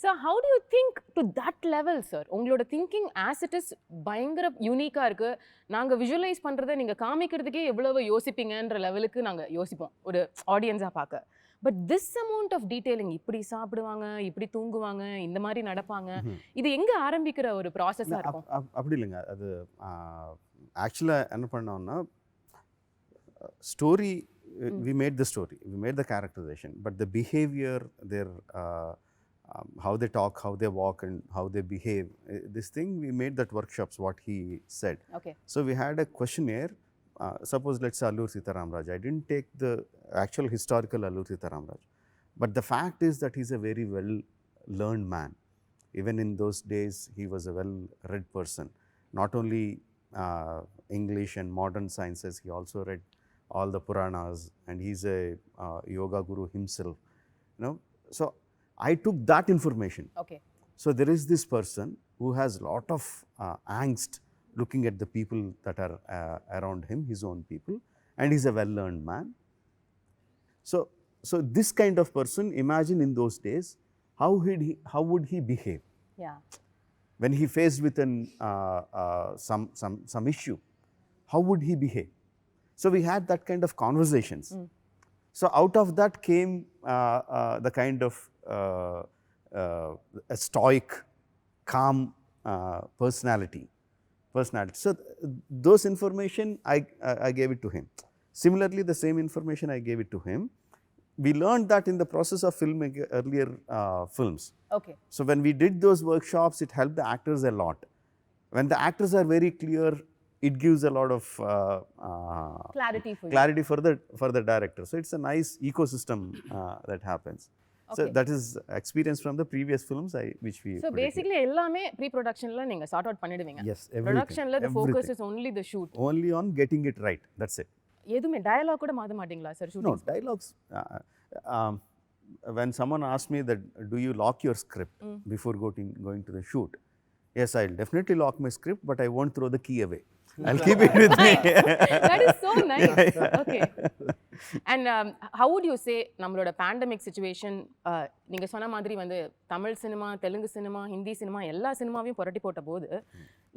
So how do you think to that level, sir? உங்களோட thinking as it is பயங்கர யூனிக்கா இருக்கு. நாங்க visualize பண்றதை நீங்க காமிக்கிறதுக்கே எவ்வளவு யோசிப்பீங்கன்ற லெவலுக்கு நாங்க யோசிப்போம் ஒரு ஆடியன்ஸா பார்க்க. But this amount of detailing, இப்படி சாப்பிடுவாங்க, இப்படி தூங்குவாங்க, இந்த மாதிரி நடப்பாங்க, இது எங்க ஆரம்பிக்கிற ஒரு ப்ராசஸா இருக்கும்? அப்படி இல்லைங்க. அது ஆக்சுவலாக என்ன பண்ணோம்னா, story we made the story, we made the characterization, but the behavior, their how they talk, how they walk, and how they behave, this thing we made that workshops what he said. Okay. So we had a questionnaire. Suppose let's say Allur Sitaram Raj. I didn't take the actual historical Allur Sitaram Raj, but the fact is that he's a very well learned man. Even in those days he was a well read person. Not only English and modern sciences, he also read all the Puranas, and he's a yoga guru himself, you know. So I took that information. Okay. So there is this person who has lot of angst looking at the people that are around him, his own people, and he's a well learned man. So this kind of person, imagine in those days, how would he behave? Yeah. When he faced with an some issue, how would he behave? So we had that kind of conversations. So out of that came the kind of a stoic, calm personality. So those information I gave it to him. Similarly, the same information I gave it to him. We learned that in the process of filming earlier films. Okay. So when we did those workshops, it helped the actors a lot. When the actors are very clear, it gives a lot of clarity for the director. So it's a nice ecosystem that happens. Okay. So that is experience from the previous films which we. So basically, எல்லாமே pre-production ல நீங்க sort out பண்ணிடுவீங்க. Yes, everything. Production ல the focus is only the shoot. Only on getting it right. That's it. எதுமே dialogue கூட மாத்த மாட்டீங்களா sir shooting? No, dialogues. When someone asks me that, do you lock your script before going to the shoot? Yes, I'll definitely lock my script, but I won't throw the key away. I'll keep it with me. That is so nice. Okay. And how would you say நம்மளோட pandemic situation, நீங்க சொன்ன மாதிரி வந்து Tamil cinema, Telugu cinema, Hindi cinema எல்லா சினிமாவையும் புரட்டி போட்ட போது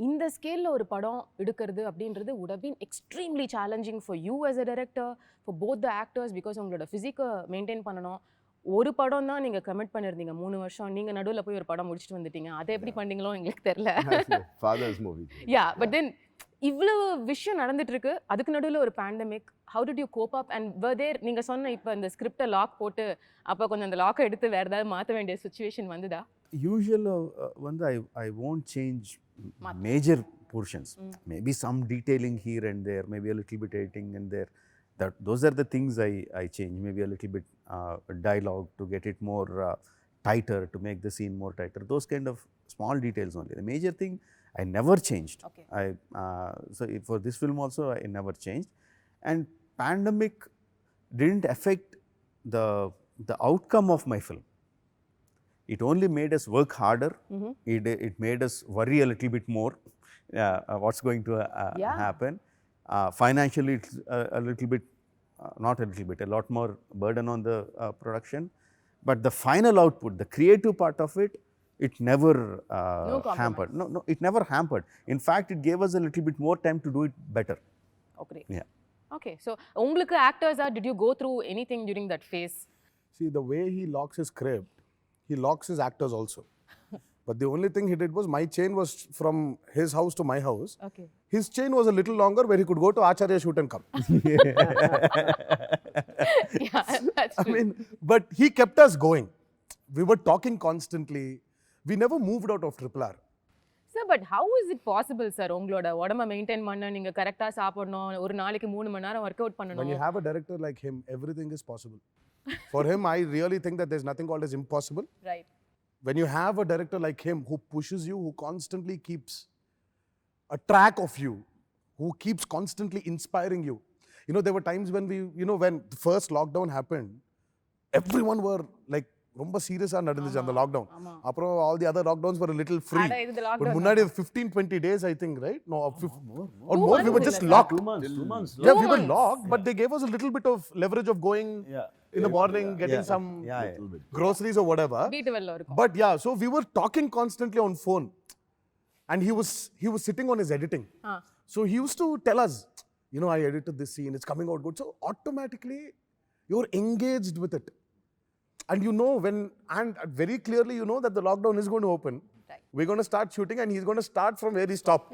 இந்த ஸ்கேல்ல ஒரு படம் எடுக்கிறது அப்படின்றது would have been extremely challenging for you as a director, for both the actors, because உங்களோட physique மெயின்டைன் பண்ணணும். ஒரு படம் தான் நீங்க கமிட் பண்ணிருந்தீங்க 3 வருஷம். நீங்க நடுவுல போய் ஒரு படம் முடிச்சிட்டு வந்துட்டீங்க. அதை எப்படி பண்ணீங்களோ எங்களுக்கு தெரியல. Father's movie. Yeah, but then இவ்வளவு விஷயம் நடந்துட்டு இருக்கு, அதுக்கு நடுவுல ஒரு pandemic. How did you cope up, and were there, நீங்க சொன்ன இப்ப இந்த ஸ்கிரிப்டை லாக் போட்டு அப்ப கொஞ்சம் அந்த லாக்கை எடுத்து வேற ஏதாவது மாத்த வேண்டிய சிச்சுவேஷன் வந்துதா? Usually வந்து I won't change major portions. Maybe some detailing here and there, maybe a little bit editing and there. Those are the things I change. Maybe a little bit dialogue to get it more tighter, to make the scene more tighter. Those kind of small details only. The major thing I never changed. Okay. So for this film also I never changed. And pandemic didn't affect the outcome of my film. It only made us work harder. It made us worry a little bit more what's going to happen. Financially, it's a little bit, not a little bit, a lot more burden on the production. But the final output, the creative part of it, it never hampered. No, it never hampered. In fact, it gave us a little bit more time to do it better. Okay. Yeah. Okay. So, உங்களுக்கு actors did you go through anything during that phase? See, the way he locks his script, he locks his actors also. But the only thing he did was, my chain was from his house to my house. Okay. His chain was a little longer, where he could go to Acharya shoot and come. Yeah, that's true. I mean, but he kept us going. We were talking constantly. We never moved out of RRR. Sir, but how is it possible, sir? உங்களோட உடம்ப maintain பண்ண, நீங்க கரெக்ட்டா சாப்பிடணும், ஒரு நாளைக்கு 3 மணி நேரம் work out பண்ணணும். When you have a director like him, everything is possible. For him, I really think that there's nothing called as impossible. Right. When you have a director like him who pushes you, who constantly keeps a track of you, who keeps constantly inspiring you. You know, there were times when when the first lockdown happened, everyone were like, ரொம்ப சீரியஸா நடந்துச்சு அந்த lockdown. அப்புறம் all the other lockdowns were a little free. But முன்னாடி 15-20 days I think, right? No, or more, we were just locked. 2 months. Yeah, we were locked, but they gave us a little bit of leverage of going in the morning getting some groceries or whatever. வீட்டு வெல்ல இருக்கும். But yeah, so we were talking constantly on phone, and he was sitting on his editing. So he used to tell us, you know, I edited this scene, it's coming out good. So automatically you're engaged with it, and you know and very clearly you know that the lockdown is going to open. Right. We're going to start shooting, and he's going to start from where he stopped.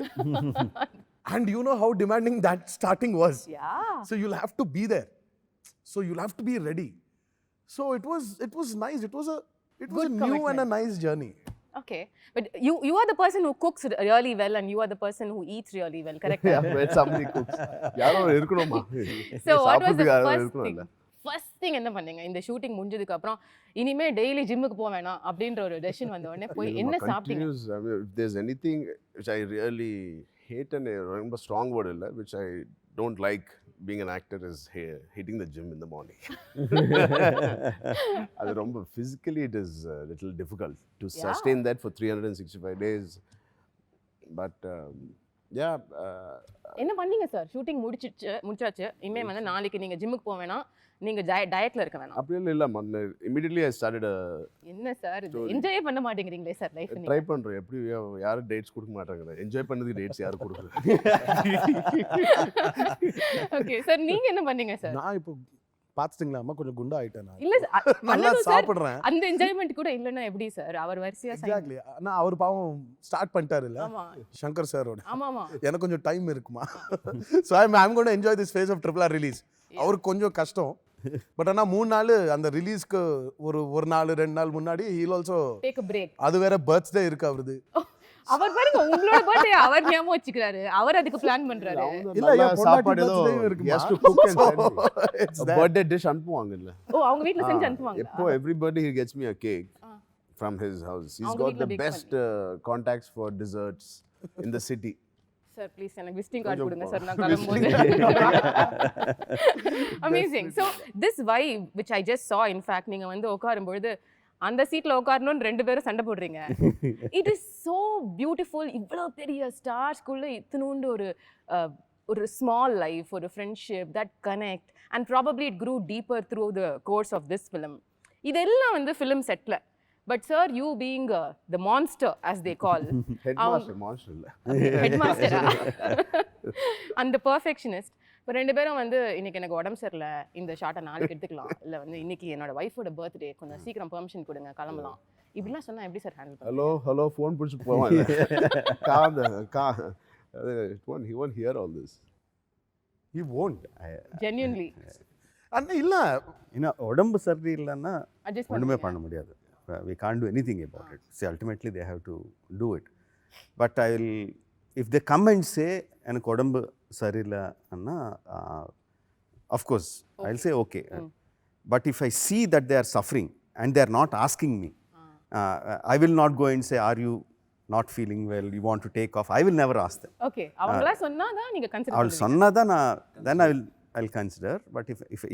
And you know how demanding that starting was. Yeah. So you'll have to be there. So you'll have to be ready. So it was nice. It was a Good new commitment. and a nice journey. Okay. But you are the person who cooks really well, and you are the person who eats really well, correct? Yeah, when somebody cooks. யாரோ இருக்கணுமா? So what was the சாப்பிடுறதுக்கு யாரோ first thing? இருக்கணும்ல. First thing என்ன பண்ணீங்க இந்த shooting முடிஞ்சதுக்கு அப்புறம் இனிமே டெய்லி ஜிம்முக்கு போக வேணாம் அப்படின்ற ஒரு டெசிஷன் வந்த உடனே போய் என்ன சாப்பிட்டீங்க? Continuous, I mean, if there's anything which I really hate and ரொம்ப strong word இல்ல, which I don't like being an actor is hitting the gym in the morning. அது ரொம்ப physically it is a little difficult to sustain that for 365 days. But yeah. என்ன பண்ணீங்க sir? Shooting முடிச்சாச்சு. இனிமே வந்து நாளைக்கு நீங்க ஜிம்முக்கு போக வேணாம், நீங்க டயட்ல இருக்க வேணாம். அப்படியே இல்ல immediately I started என்ன சார் இது என்ஜாய் பண்ண மாட்டேங்கிறீங்களே சார் லைஃப் நீங்க? ட்ரை பண்றேன். எப்படி யாரும் டேட்ஸ் கொடுக்க மாட்டாங்க. என்ஜாய் பண்ணதுக்கு டேட்ஸ் யாரும் கொடுக்கல. ஓகே சார், நீங்க என்ன பண்ணீங்க சார்? நான் இப்போ பாத்துட்டீங்களா அம்மா கொஞ்சம் குண்டா ஆயிட்டேன் நான். இல்ல நல்லா சார், சாப்பிடுறேன். அந்த என்ஜாய்மெண்ட் கூட இல்லன்னா எப்படி சார்? அவர் வரிசையா எக்ஸாக்ட்லி. நான் அவர் பாவம் ஸ்டார்ட் பண்ணிட்டாரு இல்ல ஆமா சங்கர் சாரோட. ஆமா எனக்கு கொஞ்சம் டைம் இருக்குமா. So I'm going to enjoy this phase of RRR release. அவருக்கு கொஞ்சம் கஷ்டம். பட் ஆனால் 3 நாள் அந்த ரிலீஸ்க்கு ஒரு நாள் 2 நாள் முன்னாடி he'll also take a break. அது வேற பர்த்டே இருக்கு அவருது. அவர் பாருங்க உங்களோட பர்த்டே அவர் ஞாபகம் வச்சுக்கிறாரு. அவர் அதுக்கு பிளான் பண்றாரு. இல்ல என் சாப்பாடு ஏதோ இருக்கு. has to cook and send me. Birthday dish அனுப்புவாங்கல்ல. ஓ அவங்க வீட்ல செஞ்சு அனுப்புவாங்க. எப்போ every birthday he gets me a cake from his house. He's அவங்க got வீட்ல the bake best contacts for desserts in the city. Sir please எனக்கு visiting card கொடுங்க sir, நான் கிளம்பும்போது. Amazing. So this vibe which I just saw, in fact நீங்க வந்து உட்காரும்பொழுது அந்த சீட்ல உட்காரணும்னு 2 பேரும் சண்டை போடுறீங்க. It is so beautiful. இவ்வளோ பெரிய ஸ்டார்ஸ்குள்ள இத்தனூண்டு ஒரு ஸ்மால் லைஃப், ஒரு friendship that connect and probably it grew deeper through the course of this film. இதெல்லாம் வந்து film settle. But sir, you being the monster as they call. Monster இல்ல. Headmaster. And the perfectionist. இப்போ 2 பேரும் வந்து இன்னைக்கு எனக்கு உடம்பு சரியில்லை, இந்த ஷார்ட்டை நாளைக்கு எடுத்துக்கலாம், இல்லை வந்து இன்னைக்கு என்னோட ஒய்ஃபோட பர்த்டே, கொஞ்சம் சீக்கிரம் பெர்மிஷன் கொடுங்க கிளம்பலாம், இப்படிலாம் சொன்னா எப்படி சார் ஹேண்டில் பண்ணுவீங்க? ஹலோ ஃபோன் பிடிச்சி போவாங்க. he won't hear all this. He won't. Genuinely. அண்ணா இல்ல உடம்பு சரி இல்லைன்னா Adjust ஒன்றுமே பண்ண முடியாது. We can't do anything about it. See, ultimately they have to do it. But if they come and say எனக்கு உடம்பு சரியில்லை அண்ணா, of course I'll say okay. But if I see that they are suffering and they are not asking me, I will not go and say, are you not feeling well, you want to take off? I will never ask them. Okay, அவங்களா சொன்னாதான் நீங்க consider அவள் சொன்னாதான் then I'll consider. But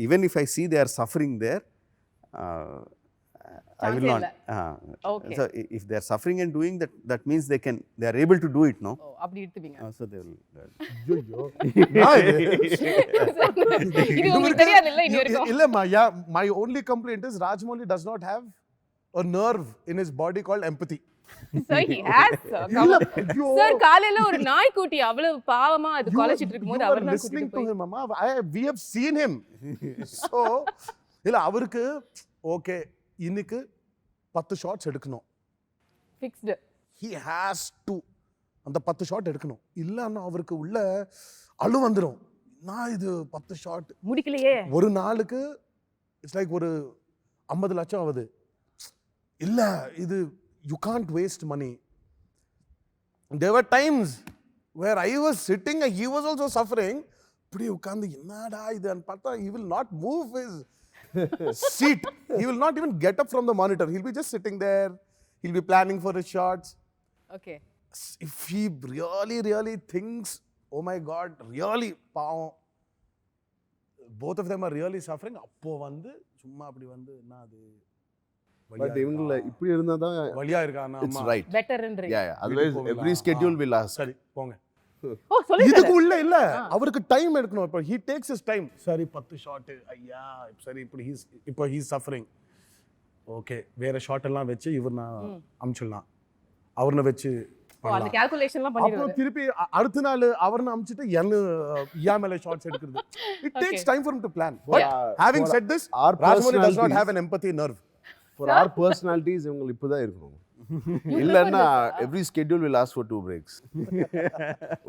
even if I see they are suffering there, I will not. Okay. So if they are suffering and doing that, that means they are able to do it, no? ஓ அப்படி எடுத்துப்பீங்க. So they will. ஐயோ இது உங்களுக்கு தெரியாது இல்ல இன்னி வரைக்கும்? இல்லம்மா, my only complaint is Rajamouli does not have a nerve in his body called empathy. Sir, he has, sir. Come on. Sir, காலையில ஒரு நாய்க்குட்டி அவ்வளவு பாவமா அது கொலைச்சிட்டு இருக்கும்போது அவர் தான் listening கூட்டிட்டு to போய் him, mama. We have seen him. So இல்ல அவருக்கு ஓகே இன்னைக்கு 10 ஷாட்ஸ் எடுக்கணும். ஃபிக்ஸ்ட். He has to அந்த 10 ஷாட் எடுக்கணும். இல்லன்னா அவருக்கு உள்ள அழு வந்துரும். நான் இது 10 ஷாட் முடிக்கலையே. ஒரு நாளுக்கு இட்ஸ் லைக் ஒரு 50 லட்சம் ஆகுது. இல்ல இது you can't waste money. There were times where I was sitting and he was also suffering. இப்படி உட்கார்ந்து என்னடா இதுன்னு பார்த்தா he will not move his seat. He will not even get up from the monitor. He'll be just sitting there. He'll be planning for his shots. Okay. If he really thinks, oh my God, really பாவம், both of them are really suffering, அப்போ வந்து சும்மா அப்படி வந்து என்ன அது But இவங்கள இப்படி இருந்தா தான் வலியா இருக்கானா it's அம்மா right. பெட்டர்ன்றீங்க. Yeah, otherwise every schedule will ask. சரி போங்க ஓ சொல்லி இதுக்கு உள்ள இல்ல அவருக்கு டைம் எடுக்கணும். இப்போ he takes his time. சரி 10 ஷாட் ஐயா சரி இப்போ he's suffering. ஓகே வேற ஷாட் எல்லாம் வச்சு இவர் நான் அமிச்சிடலாம் அவர்ன வச்சு அந்த கால்குலேஷன்லாம் பண்ணிடுவாரு. அப்புறம் திருப்பி அடுத்த நாள் அவர்ன அமிச்சிட்டு யா மேல ஷாட்ஸ் எடுக்கிறது. It takes time for him to plan. But having said this, Rajamouli does not have an empathy nerve. For our personalities இவங்க இப்போதான் இருக்கணும். இல்லன்னா every schedule will ask for 2 breaks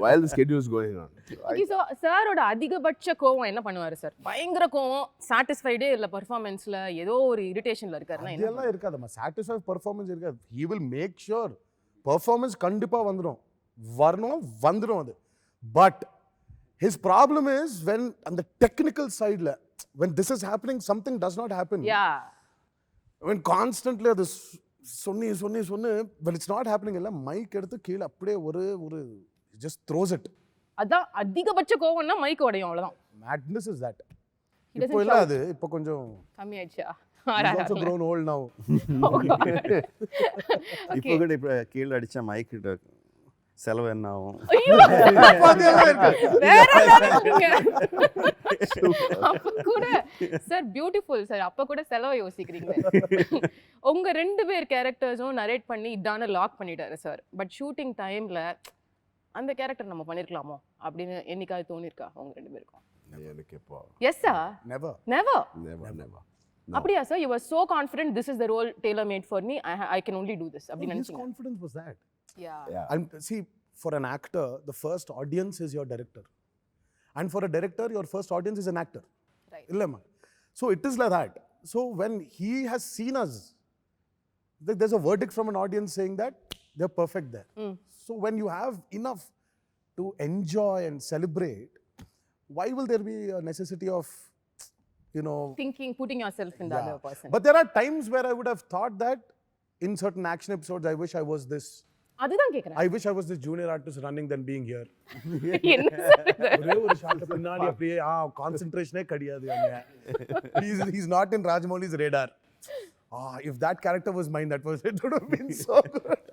while the schedule is going on. Okay, so சாரோட அதிகபட்ச கோவம் என்ன பண்ணுவாரு sir? பயங்கர கோவம், சாட்டிஸ்ஃபைடே இல்ல பெர்ஃபார்மன்ஸ்ல ஏதோ ஒரு இரிட்டேஷன்ல இருக்காருன்னா என்ன? இதெல்லாம் இருக்காதுமா. சாட்டிஸ்ஃபை பெர்ஃபார்மன்ஸ் இருக்காது. He will make sure performance கண்டிப்பா வந்துடும் அது. But his problem is when on the technical side when this is happening something does not happen. Yeah. When constantly this சொன்னி when it's not happening இல்ல mic எடுத்து கீழ அப்படியே ஒரு just throws it. அதான் அதிகபட்ச கோவம்னா மைக் உடையும் அவ்வளவுதான். Madness is that. He doesn't இப்போ இல்ல அது இப்போ கொஞ்சம் கம்மி ஆயிடுச்சா? he's also grown old now. இப்போ கூட இப்போ கீழே அடிச்சா மைக் செலவு என்ன ஆகும்? ஐயோ வேற லெவலுங்க. அப்ப கூட சார் பியூட்டிஃபுல் சார். அப்ப கூட செலவை யோசிக்கிறீங்க. உங்க 2 பேர் கேரக்டர்ஸும் நரேட் பண்ணி இதான லாக் பண்ணிட்டாரு சார். பட் ஷூட்டிங் டைம்ல அந்த கேரக்டர் நம்ம பண்ணிருக்கலாமோ அப்படின்னு என்னைக்காவது தோணிருக்கா உங்க 2 பேருக்கும்? எனக்கு எப்போ yes sir. Never. Never. No. அப்படியா sir? You were so confident this is the role tailor made for me. I can only do this. அப்படி His நினைச்சீங்க? confidence was that. Yeah. And see, for an actor, the first audience is your director. And for a director, your first audience is an actor. Right. Illama. So it is like that. So when he has seen us, there's a verdict from an audience saying that they're perfect there. So when you have enough to enjoy and celebrate, why will there be a necessity of, Thinking, putting yourself in the other person. But there are times where I would have thought that in certain action episodes, I wish I was this. அதுதான் கேக்குறேன். I wish I was this junior artist running than being here. என்ன sir இது? ஒரே ஒரு shot பின்னாடி அப்படியே கான்சென்ட்ரேஷனே கிடையாது அங்க. He's not in Rajamouli's radar. If that character was mine, it would have been so good.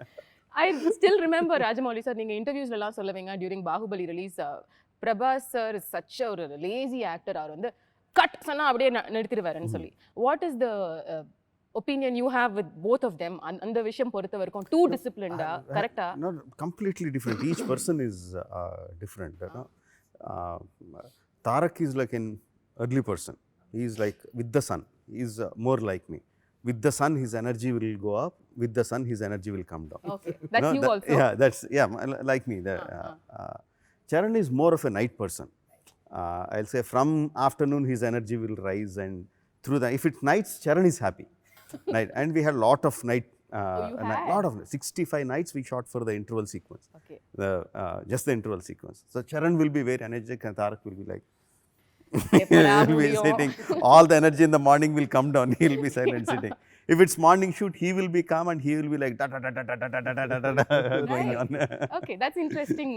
I still remember Rajamouli sir, நீங்க இன்டர்வியூஸ்ல எல்லாம் சொல்லுவீங்க during Baahubali release, Prabhas sir is such a lazy actor. அவர் வந்து கட் சொன்னா அப்படியே நிறுத்திடுவாருன்னு சொல்லி. What is the opinion you have with both of them? அந்த விஷயம் பொறுத்த வரைக்கும் too disciplined, கரெக்ட்டா? Not completely different. Each person is different. Tarak is like an early person. He is like with the sun. He is more like me. With the sun, his energy will go up. With the sun, his energy will come down. Okay, that's you also. Yeah, that's like me. Charan is more of a night person. I'll say from afternoon his energy will rise, and through the if it's nights, Charan is happy. Night, and we had lot of night. Lot of 65 nights we shot for the interval sequence. Okay. Just the interval sequence. So Charan will be very energetic, and Tarak will be like. எப்படா He will be முடியும்? sitting. All the energy in the morning will come down. He will be silent sitting. If it's morning shoot, he will be calm and he will be like da da da da da da da da da da going on. Okay, that's interesting.